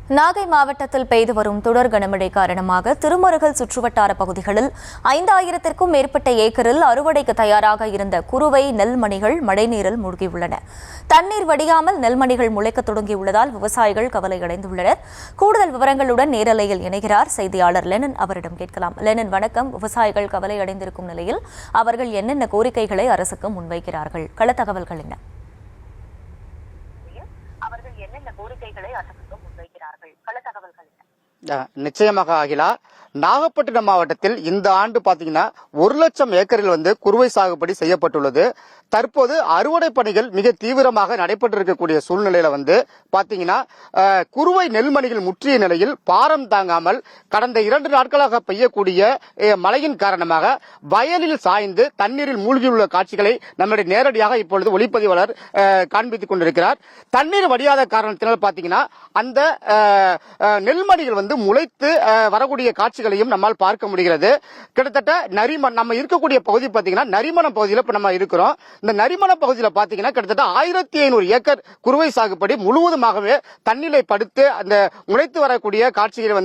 நாகை மாவட்டத்தில் பெய்து வரும் தொடர் கனமழை காரணமாக திருமருகல் சுற்றுவட்டார பகுதிகளில் 5000க்கும் மேற்பட்ட ஏக்கரில் அறுவடைக்கு தயாராக இருந்த குறுவை நெல்மணிகள் மழைநீரில் மூழ்கியுள்ளன. தண்ணீர் வடியாமல் நெல்மணிகள் முளைக்கத் தொடங்கியுள்ளதால் விவசாயிகள் கவலையடைந்துள்ளனர். கூடுதல் விவரங்களுடன் நேரலையில் இணைகிறார் செய்தியாளர் லெனன். அவரிடம் கேட்கலாம். லெனன், வணக்கம். விவசாயிகள் கவலையடைந்திருக்கும் நிலையில் அவர்கள் என்னென்ன கோரிக்கைகளை அரசுக்கு முன்வைக்கிறார்கள்? கள தகவல்கள் என்ன? நிச்சயமாக அகிலா, நாகப்பட்டினம் மாவட்டத்தில் இந்த ஆண்டு பாத்தீங்கன்னா 1,00,000 ஏக்கரில் குறுவை சாகுபடி செய்யப்பட்டுள்ளது. தற்போது அறுவடை பணிகள் மிக தீவிரமாக நடைபெற்றிருக்கக்கூடிய சூழ்நிலையில பாத்தீங்கன்னா குறுவை நெல்மணிகள் முற்றிய நிலையில் பாரம் தாங்காமல் கடந்த 2 நாட்களாக பெய்யக்கூடிய மழையின் காரணமாக வயலில் சாய்ந்து தண்ணீரில் மூழ்கியுள்ள காட்சிகளை நம்முடைய நேரடியாக இப்பொழுது ஒளிப்பதிவாளர் காண்பித்துக் கொண்டிருக்கிறார். தண்ணீர் வடியாத காரணத்தினால் பாத்தீங்கன்னா அந்த நெல்மணிகள் முளைத்து வரக்கூடிய காட்சிகளையும் நம்மால் பார்க்க முடிகிறது. கிட்டத்தட்ட நம்ம இருக்கக்கூடிய பகுதி பாத்தீங்கன்னா நரிமணம் பகுதியில் இப்ப நம்ம இருக்கிறோம். இந்த நரிமண பகுதியில் பாத்தீங்கன்னா கிட்டத்தட்ட 1500 ஏக்கர் குறுவை சாகுபடி முழுவதுமாகவே தண்ணீரை படுத்து அந்த முளைத்து வரக்கூடிய காட்சிகளை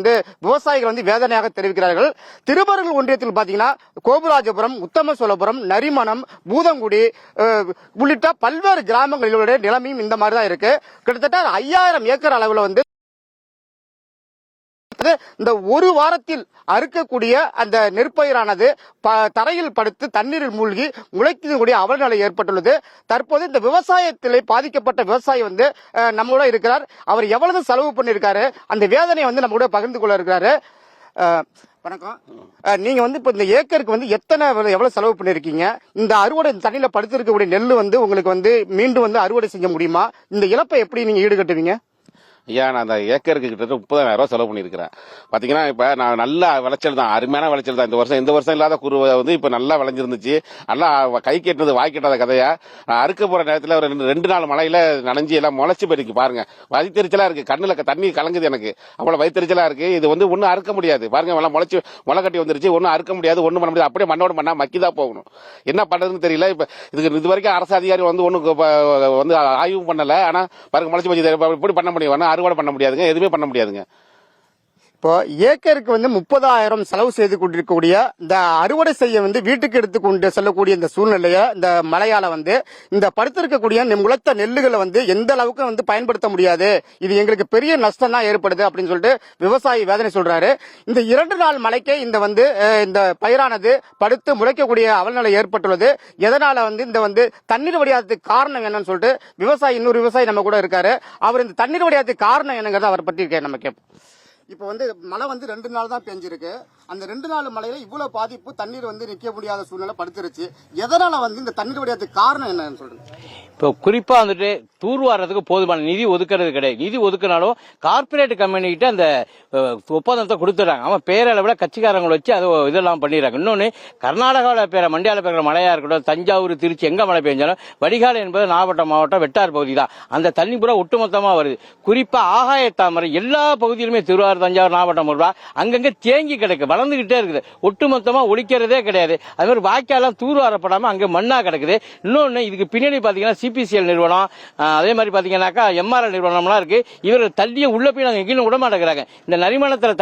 விவசாயிகள் வேதனையாக தெரிவிக்கிறார்கள். திருமருகல் ஒன்றியத்தில் பாத்தீங்கன்னா கோபுராஜபுரம், உத்தமசோலபுரம், நரிமணம், பூதங்குடி உள்ளிட்ட பல்வேறு கிராமங்களிலுடைய நிலைமையும் இந்த மாதிரி தான் இருக்கு. கிட்டத்தட்ட 5000 ஏக்கர் அளவில் இந்த ஒரு வாரத்தில் அறுக்கக்கூடிய அந்த நெற்பயிரானது தரையில் படுத்து தண்ணீரில் மூழ்கி முளைக்கக்கூடிய அவலநிலை ஏற்பட்டுள்ளது. தற்போது இந்த விவசாயத்தில் பாதிக்கப்பட்ட விவசாயி நம்மளோட இருக்கிறார். அவர் எவ்வளவு செலவு பண்ணிருக்காரு, அந்த வேதனையை நம்ம கூட பகிர்ந்து கொள்ள இருக்கிறாரு. வணக்கம். நீங்க இப்ப இந்த ஏக்கருக்கு எவ்வளவு செலவு பண்ணிருக்கீங்க? இந்த அறுவடை தண்ணியில படுத்திருக்கக்கூடிய நெல் உங்களுக்கு மீண்டும் அறுவடை செய்ய முடியுமா? இந்த இழப்பை எப்படி நீங்க ஈடுகட்டுவீங்க? ஐயா, நான் அந்த ஏக்கருக்கு கிட்ட 30,000 ரூபாய் செலவு பண்ணியிருக்கிறேன். பாத்தீங்கன்னா இப்ப நான் நல்ல விளைச்சல் தான், அருமையான விளைச்சல் தான். இந்த வருஷம் இல்லாத குருவை இப்ப நல்லா விளைஞ்சிருந்துச்சு. நல்லா கை கெட்டது வாய் கெட்டாத கதையா. அறுக்க போற நேரத்தில் ஒரு 2 நாள் மழையில நனைஞ்சு எல்லாம் முளைச்சு போயிருக்கு. பாருங்க, வயிற்றுச்சலா இருக்கு, கண்ணுல தண்ணி கலங்குது. எனக்கு அவ்வளவு வயிற்றுச்சலா இருக்கு. இது ஒன்னும் அறுக்க முடியாது. பாருங்க, எல்லாம் முளை கட்டி வந்துருச்சு. ஒன்னும் அறுக்க முடியாது, ஒன்னும் பண்ண முடியாது. அப்படியே மண்ணோட மண்ணா மக்கிதான் போகணும். என்ன பண்றதுன்னு தெரியல. இப்ப இது வரைக்கும் அரசு அதிகாரி ஒன்னும் ஆய்வும் பண்ணல. ஆனா பாருங்க, முளைச்சு போச்சு. எப்படி பண்ண முடியும்? அறுவடை பண்ண முடியாதுங்க, எதுவுமே பண்ண முடியாதுங்க. இப்போ ஏக்கருக்கு 30,000 செலவு செய்து கொண்டிருக்கக்கூடிய இந்த அறுவடை செய்ய வீட்டுக்கு எடுத்துக்கொண்டு செல்லக்கூடிய இந்த சூழ்நிலைய இந்த மழையால இந்த படுத்திருக்கக்கூடிய முளைத்த நெல்லுகளை எந்த அளவுக்கு பயன்படுத்த முடியாது. இது எங்களுக்கு பெரிய நஷ்டம் தான் ஏற்படுது அப்படின்னு சொல்லிட்டு விவசாயி வேதனை சொல்றாரு. இந்த 2 நாள் மழைக்கே இந்த பயிரானது படுத்து முளைக்கக்கூடிய அவலநிலை ஏற்பட்டுள்ளது. எதனால இந்த தண்ணீர் வடியாததுக்கு காரணம் என்னன்னு சொல்லிட்டு இன்னொரு விவசாயி நம்ம கூட இருக்காரு. அவர் இந்த தண்ணீர் வடியாததுக்கு காரணம் என்னங்கிறத அவர் பற்றி நம்ம கேட்போம். இப்போ மழை 2 நாள் தான் பெஞ்சிருக்கு. அந்த 2 நாள் மழையில இவ்வளவு பாதிப்பு, தண்ணீர் நிக்க முடியாத சூழ்நிலை படுத்துருச்சு. எதனால இந்த தண்ணீர் வடியாததுக்கு காரணம் என்னன்னு சொல்லுங்க. இப்போ குறிப்பா தூர்வாரத்துக்கு போதுமான நிதி ஒதுக்குறது கிடையாது. நிதி ஒதுக்கினாலும் கார்பரேட் கம்பெனி கிட்ட அந்த ஒப்பந்தத்தை கொடுத்துறாங்க. அவன் பேரளவுல கட்சிக்காரங்களை வச்சு அதை இதெல்லாம் பண்ணிடுறாங்க. இன்னொன்னு, கர்நாடகாவில் மண்டியால பெய்கிற மழையா இருக்கட்டும், தஞ்சாவூர், திருச்சி எங்க மழை பெஞ்சாலும் வடிகால் என்பது நாகப்பட்டினம் மாவட்டம் வெட்டார் பகுதி தான். அந்த தண்ணி பூரா ஒட்டுமொத்தமா வருது. குறிப்பா ஆகாய தாமரை எல்லா பகுதியிலுமே திருவாரூர், தஞ்சாவூர், நாகப்பட்டினம் அங்கங்க தேங்கி கிடக்கு, வளர்ந்துகிட்டே இருக்குது. ஒட்டுமொத்தமா ஒழிக்கிறதே கிடையாது. அது மாதிரி வாய்க்காலாம் தூர்வாரப்படாம அங்க மண்ணா கிடக்குது. இன்னொன்னு, இதுக்கு பின்னாடி பாத்தீங்கன்னா சிபிசிஎல் நிறுவனம், அதே மாதிரி பாத்தீங்கன்னாக்கா எம்ஆர்எல் நிறுவனம்லாம் இருக்கு. இவர் தள்ளிய உள்ள போய் நாங்க எங்கேயும் விட மாட்டேங்கிறாங்க. இந்த நரிமணத்துல